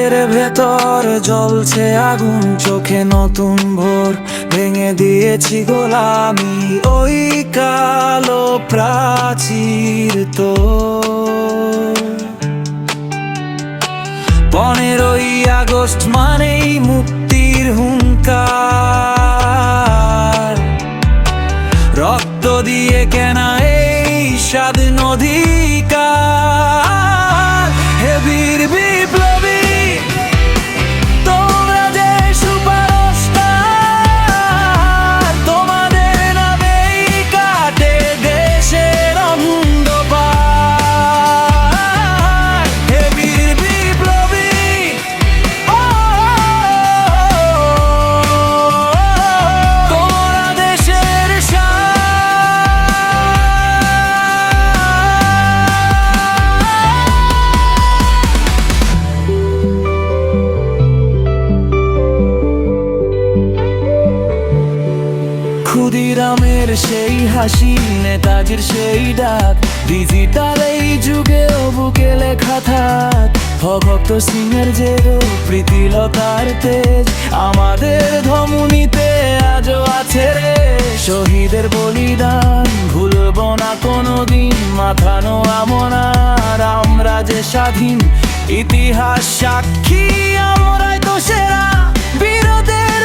বুকের ভেতর জ্বলছে আগুন, চোখে নতুন ভোর, ভেঙে দিয়েছি গোলামি। ওই কালো প্রাচীর তো 15ই আগস্ট মানেই মুক্তির হুঙ্কার, রক্ত দিয়ে কেনা এই স্বাধীন অধিকার। হে বীর বিপ্লবী, তোমরা যে সুপারস্টার, তোমাদের নামেই কাটে দেশের অন্ধকার। হে বীর বিপ্লবী, তোমরা দেশের ক্ষুদিরামের সেই হাসি, নেতাজির সেই ডাক, ডিজিটাল এই যুগেও বুকে লেখা থাক। ভগৎ সিংহের যে প্রীতিলতার তেজ, আমাদের ধমনীতে আজও আছে রে। শহীদের বলিদান ভুলব না কোনোদিন, মাথা নোয়া মনার আমরা যে স্বাধীন। ইতিহাস সাক্ষী আমরাই তো সেরা, বীরদের